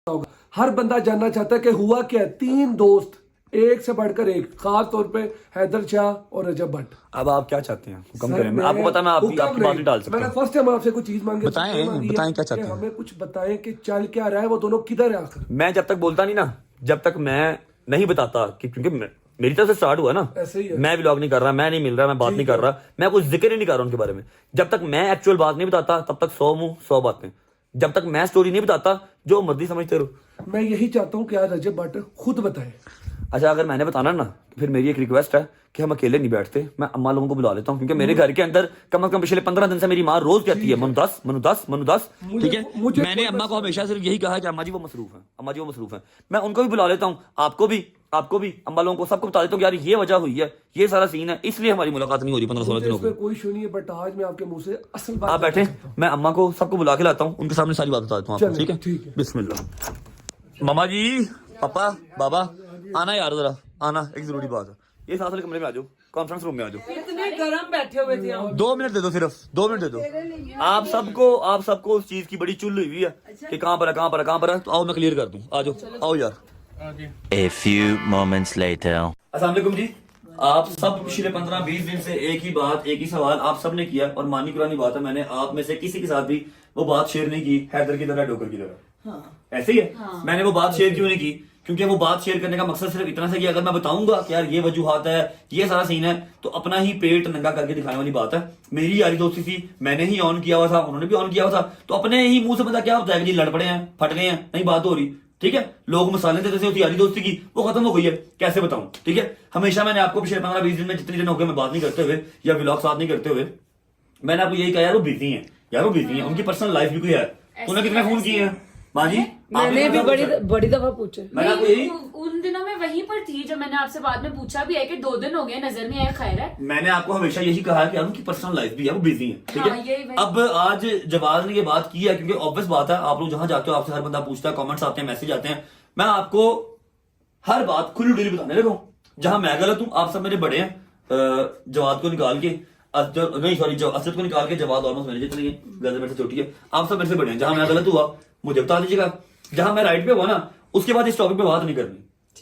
होगा। हर बंदा जानना चाहता है कि हुआ क्या है। 3 दोस्त, एक से बढ़कर एक, खास तौर पे हैदर शाह और रजब भट्ट। अब आप क्या चाहते हैं? हुक्म सर, करें। मैं आपको पता, मैं आपकी बात नहीं डाल सकता। मैंने फर्स्ट टाइम आपसे कुछ चीज मांगी, बताएं क्या चाहते हैं? हमें कुछ बताएं कि चल क्या रहा है, वो दोनों किधर है आखिर। मैं जब तक बोलता नहीं ना, जब तक मैं नहीं बताता कि, क्योंकि मेरी तरफ से स्टार्ट हुआ ना, ऐसे ही है। मैं व्लॉग नहीं कर रहा, मैं नहीं मिल रहा, मैं बात नहीं कर रहा, मैं कुछ जिक्र ही नहीं कर रहा उनके बारे में। जब तक मैं एक्चुअल बात नहीं बताता तब तक 100 मुंह 100 बातें। जब तक मैं स्टोरी नहीं बताता, जो मर्जी समझते रहो। मैं यही चाहता हूँ कि आज रजब भट्ट खुद बताए। अच्छा, अगर मैंने बताना ना, फिर मेरी एक रिक्वेस्ट है कि हम अकेले नहीं बैठते, मैं अम्मा लोगों को बुला लेता हूँ, क्योंकि मेरे घर के अंदर कम से कम पिछले 15 दिन से मेरी माँ रोज कहती है मनु दस मनु दस मनु दस। ठीक है, मैंने अम्मा को हमेशा सिर्फ यही कहा कि अम्मा जी वो मसरूफ है, अम्मा जी वो मसरूफ है। मैं उनको भी बुला लेता हूँ, आपको भी अम्मा लोगों को सबको बता देता हूँ यार ये वजह हुई है, ये सारा सीन है, इसलिए हमारी मुलाकात नहीं हो रही 15-16 दिन हो गए। कोई इशू नहीं है, बट आज मैं आपके मुंह से असल बात आप बैठे, मैं अम्मा को सबको बुला के लाता हूँ, उनके सामने सारी बात बता देता हूँ आपको। ठीक है, बिस्मिल्लाह। मामा जी, पापा, बाबा, आना यार, जरा आना, एक जरूरी बात है। ये साथ वाले कमरे में आ जाओ, कॉन्फ्रेंस रूम में आ जाओ। इतने गरम बैठे हुए थे हम। 2 मिनट दे दो, सिर्फ 2 मिनट दे दो। आप सबको उस चीज की बड़ी चुल हुई है कि कहाँ पर है। तो आओ मैं क्लियर कर दूं, आ जाओ, आओ यार। A few moments later. अस्सलाम वालेकुम जी। आप सब पिछले 15-20 दिन से एक ही बात, एक ही सवाल आप सब ने किया, और मानी पुरानी बात है, मैंने आप में से किसी के साथ भी वो बात शेयर नहीं की हैदर की तरह, डोकर की तरह। हाँ। ऐसे ही है। हाँ। मैंने वो बात शेयर क्यों नहीं की? क्योंकि वो बात शेयर करने का मकसद सिर्फ इतना था कि अगर मैं बताऊंगा कि यार ये वजूहात है, ये सारा सीन है, तो अपना ही पेट नंगा करके दिखाने वाली बात है। मेरी यारी दोस्ती थी, मैंने ही ऑन किया हुआ था, उन्होंने भी ऑन किया हुआ था, तो अपने ही मुंह से पता क्या होता है कि जी लड़ पड़े हैं, फट गए हैं, नहीं बात हो रही। ठीक है, लोग मसाले देते थे होती यारी दोस्ती की, वो खत्म हो गई है, कैसे बताऊं? ठीक है, हमेशा मैंने आपको पिछले 15-20 दिन में जितने दिन हो गए मैं बात नहीं करते हुए या व्लॉग साथ नहीं करते हुए, मैंने आपको यही कहा यार वो बिजी है, यार वो बिजी है, उनकी पर्सनल लाइफ भी कोई है। तूने कितने फोन किए हैं माँ जी? मैंने भी बड़ी दफा पूछे। मैंने आपको यही, उन दिनों में वहीं पर थी जब मैंने आपसे बाद में पूछा भी है कि 2 दिन हो गए नजर नहीं आया, खैर है। मैंने आपको हमेशा यही कहा कि उनकी पर्सनल लाइफ भी है, वो बिजी है। ठीक हाँ, है, अब आज जवाब ने ये बात की है, क्योंकि ऑब्वियस बात है, आप लोग जहां जाते हो आपसे हर बंदा पूछता है, कमेंट्स आते हैं, मैसेज आते हैं, मैं आपको हर बात खुली डुली बताने लगा हूं। जहां मैं गलत हूं, आप सब मेरे बड़े हैं, जवाद को निकाल के असद को निकाल के, जवाद ऑलमोस्ट मैनेजर चली है, गजर मेरे से छोटी है, आप सब मेरे से बड़े हैं। जहां मैं गलत हुआ मुझे बता दीजिएगा, जहां मैं राइट पे हुआ ना उसके बाद इस टॉपिक पे बात नहीं करनी।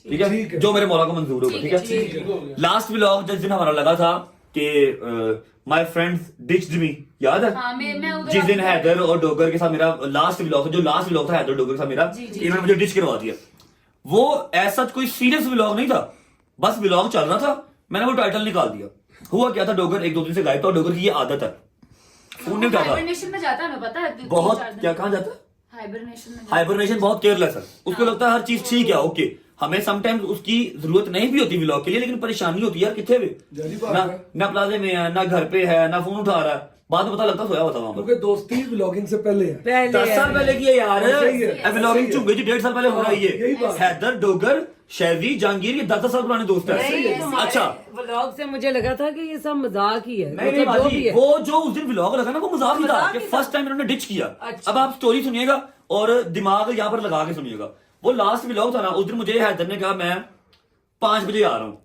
ठीक है, जो मेरे मौला को मंजूर होगा। ठीक है, लास्ट व्लॉग जिस दिन हमारा लगा था कि माय फ्रेंड्स डिच्ड मी, याद है? हाँ, मैं जिस दिन हैदर और डोगर के साथ मेरा लास्ट व्लॉग था, जो लास्ट व्लॉग था हैदर डोगर के साथ मेरा, इन्होंने मुझे डिच करवा दिया। वो ऐसा कोई सीरियस व्लॉग नहीं था, बस व्लॉग चल रहा था, मैंने वो टाइटल निकाल दिया। हुआ क्या था, डोगर 1-2 दिन से गायब था, और डोगर की ये आदत है, फोन नहीं उठाता, हाइबरनेशन में जाता है, हमें पता है। बहुत क्या, कहाँ जाता है? हाइबरनेशन बहुत केयरलेस है, उसको लगता है हर चीज ठीक है, ओके। हमें समटाइम्स उसकी जरूरत नहीं भी होती व्लॉग के लिए, लेकिन परेशानी होती है यार, कितने भी ना प्लाजे में है, ना घर पे है, ना फोन उठा रहा है, बाद में पता लगता सोया हुआ था वहां पर। दोस्ती व्लॉगिंग से पहले है, 10 साल पहले की है यार, व्लॉगिंग चुंगे जी 1.5 साल पहले हो रही है। हैदर, डोगर, शैवी, जहांगीर, ये 10 साल पुराने दोस्त है। अच्छा, व्लॉग से मुझे लगा था कि ये सब मजाक ही है। नहीं बाजी, वो जो उस दिन व्लॉग लगा ना वो मजाक ही था कि फर्स्ट टाइम इन्होंने डिच किया। अब आप स्टोरी सुनिएगा और दिमाग यहाँ पर लगा के सुनिएगा। वो लास्ट व्लॉग था ना, उस दिन मुझे हैदर ने कहा मैं 5 बजे आ रहा हूँ,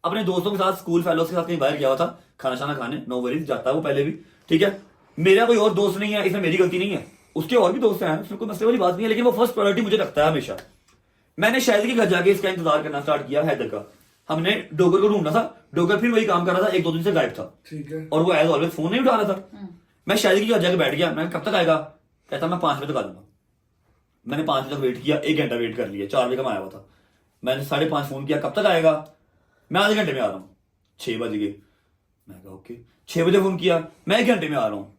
अपने दोस्तों के साथ, स्कूल फेलोज के साथ कहीं बाहर गया हुआ था खाना शाना खाने, नो वरीज, जाता है वो पहले भी। ठीक है, मेरा कोई और दोस्त नहीं है, इसमें मेरी गलती नहीं है, उसके और भी दोस्त हैं, उसमें कोई मसले वाली बात नहीं है, लेकिन वो फर्स्ट प्रायोरिटी मुझे रखता है हमेशा। मैंने शायद के घर जाके इसका इंतजार करना स्टार्ट किया हैदर का। हमने डोगर को ढूंढना था, डोगर फिर वही काम कर रहा था, 1-2 दिन से गायब था। ठीक है, और वो एज ऑलवेज फोन नहीं उठा रहा था। मैं शायद के घर जाके बैठ गया, मैं कब तक आएगा? कहता मैं 5 बजे तक आ जाऊंगा। मैंने 5 बजे तक वेट किया, 1 घंटा वेट कर लिया, 4 बजे का आया हुआ था। मैंने 5:30 फोन किया, कब तक आएगा? मैं आधे घंटे में आ रहा हूँ। 6 बज गए, मैं कहा ओके। 6 बजे फोन किया, मैं 1 घंटे में आ रहा हूँ।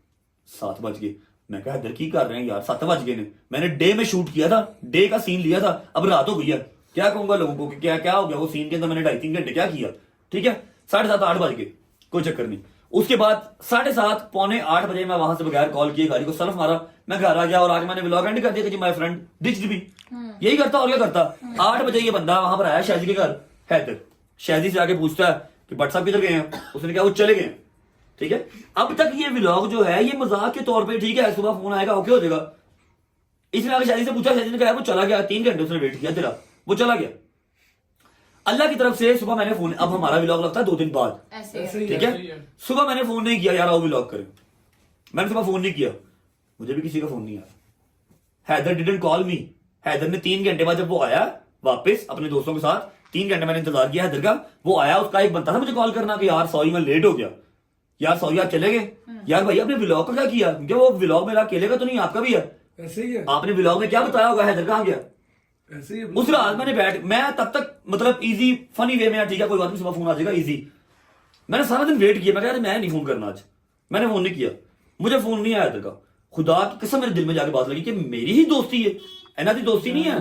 7 बज गए, मैं कहा इधर की कर रहे हैं यार, 7 बज गए ने। मैंने डे में शूट किया था, डे का सीन लिया था, अब रात हो गई है, क्या कहूंगा लोगों को कि क्या हो गया? वो सीन के अंदर मैंने 2.5-3 घंटे क्या किया? ठीक है, 7:30-8 बज गए, कोई चक्कर नहीं। उसके बाद 7:30 पौने 8 बजे मैं वहां से बगैर कॉल किए गाड़ी को सल्फ मारा, मैं घर आ गया, और आगे मैंने व्लॉग एंड कर दिया कि जी माय फ्रेंड डिच्ड मी। यही करता और क्या करता। 8 बजे ये बंदा वहां पर आया शाहजी के घर, हैदर। शाहजी से आके पूछता है कि भट्ट साहब किधर गए हैं? उसने कहा वो चले गए। ठीक है, अब तक ये व्लॉग जो है ये मजाक के तौर पे, ठीक है, सुबह फोन आएगा ओके हो जाएगा। इसने आगे शादी से पूछा, शादी ने कहा वो चला गया, 3 घंटे उसने वेट किया तेरा, वो चला गया। अल्लाह की तरफ से सुबह मैंने फोन, अब हमारा व्लॉग लगता है 2 दिन बाद, ठीक है, सुबह मैंने फोन नहीं किया यार आओ व्लॉग करें, मैंने सुबह फोन नहीं किया, मुझे भी किसी का फोन नहीं आया। Haider didn't call me, Haider ने 3 घंटे बाद जब वो आया वापस अपने दोस्तों के साथ, 3 घंटे मैंने इंतजार किया हैदर का, वो आया, उसका एक बनता था मुझे कॉल करना कि यार सॉरी मैं लेट हो गया, यार सॉरी आप चले गए, यार भाई आपने व्लॉग का क्या किया, क्योंकि वो व्लॉग मेरा अकेले का तो नहीं, आपका भी है, ऐसे ही है, आपने व्लॉग में क्या बताया होगा हैदर कहाँ गया। ऐसे ही है। उस रात मैं तब तक मतलब इजी फनी वे में, ठीक है कोई बात नहीं, सुबह फोन आ जाएगा इजी। मैंने सारा दिन वेट किया, मैं कहा यार मैं नहीं फोन करना आज, मैंने फोन नहीं किया, मुझे फोन नहीं आया हैदर का। खुदा की कसम मेरे दिल में जाके बात लगी कि मेरी ही दोस्ती है, इन्हां दी दोस्ती नहीं है।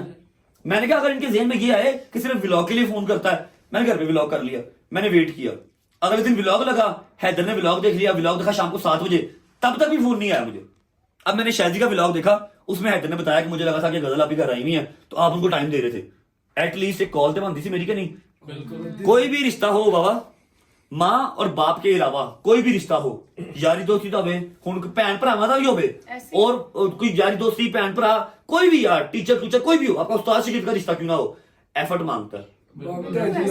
मैंने कहा अगर इनके जहन में ये आए कि सिर्फ व्लॉग के लिए फोन करता है, मैंने घर पे व्लॉग कर लिया, मैंने वेट किया, अगले दिन व्लॉग लगा, हैदर ने व्लॉग देख लिया, व्लॉग देखा शाम को 7 बजे, तब तक भी फोन नहीं आया मुझे। अब मैंने शादी का व्लॉग देखा, उसमें हैदर ने बताया कि मुझे लगा था कि गजल आपकी घर आई हुई है तो आप उनको टाइम दे रहे थे, एटलीस्ट एक कॉल तो बनती थी मेरी कि नहीं। कोई भी रिश्ता हो बाबा, मां और बाप के अलावा कोई भी रिश्ता हो, यारी दोस्ती तो होवे, हुन भैन भरावां दा भी होवे, ऐसे। और कोई यारी दोस्ती भैन भरा कोई भी, यार टीचर टूचर कोई भी हो, आपका उस्ताद शागिर्द का रिश्ता क्यों ना हो, एफर्ट मांगता है,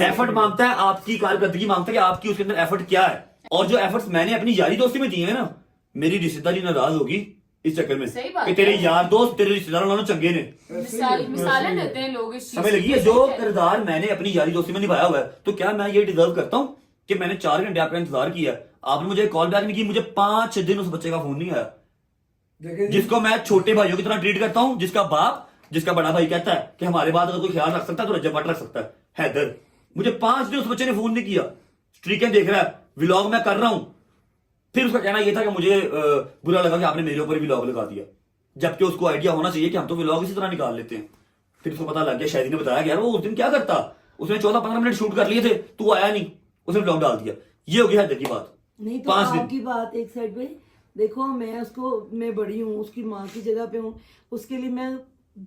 एफर्ट मांगता है, आपकी कारकर्दगी मांगता है कि आपकी उसके अंदर एफर्ट क्या है। और जो एफर्ट्स मैंने अपनी यारी दोस्ती में दिए हैं ना, मेरी रिश्तेदारी नाराज होगी इस चक्कर में सही बात कि तेरे है। यार दोस्त तेरे रिश्तेदारों नालों चंगे ने। मिसालें देते हैं लोग इस चीज हमें लगी है जो किरदार मैंने अपनी यारी दोस्ती में निभाया हुआ है, तो क्या मैं ये डिजर्व करता हूं कि मैंने 4 घंटे आपका इंतजार किया, आपने मुझे कॉल बैक नहीं की, मुझे 5 दिन उस बच्चे का फोन नहीं आया, देखें जी, जिसको मैं छोटे भाइयों की तरह ट्रीट करता हूं, जिसका बाप, जिसका बड़ा भाई कहता है कि हमारे बाद अगर कोई ख्याल रख सकता है तो रज्जब भट्ट रख सकता है, हैदर। मुझे 5 दिन उस बच्चे ने फोन नहीं किया, स्ट्रीकें देख रहा है, व्लॉग मैं कर रहा हूं, फिर उसका कहना यह था कि मुझे बुरा लगा कि आपने मेरे ऊपर व्लॉग लगा दिया, जबकि उसको आइडिया होना चाहिए कि हम तो व्लॉग इसी तरह निकाल लेते हैं। फिर उसको पता लग गया, शायद ने बताया कि यार वो उस दिन क्या करता, उसने 14-15 मिनट शूट कर लिए थे, तू आया नहीं, उसने व्लॉग डाल दिया। ये हो गया हैदर की बात। नहीं तो 5 दिन आपकी बात एक साइड पे देखो, मैं बड़ी हूँ, उसकी माँ की जगह पे हूँ, उसके लिए मैं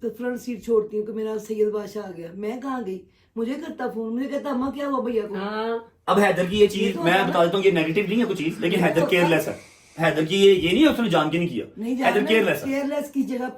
फ्रंट सीट छोड़ती हूँ कि मेरा सैयद बादशाह आ गया, मैं कहाँ गई, मुझे करता फोन, मुझे कहता अम्मा क्या हुआ भैया को। हाँ अब हैदर की ये चीज ये तो मैं होता बता देता हूँ, ये नेगेटिव नहीं है कोई चीज, लेकिन हैदर केयरलेस है, हैदर की ये नहीं है उसने जान के नहीं किया, नहीं हैदर केयरलेस है। केयरलेस की जगह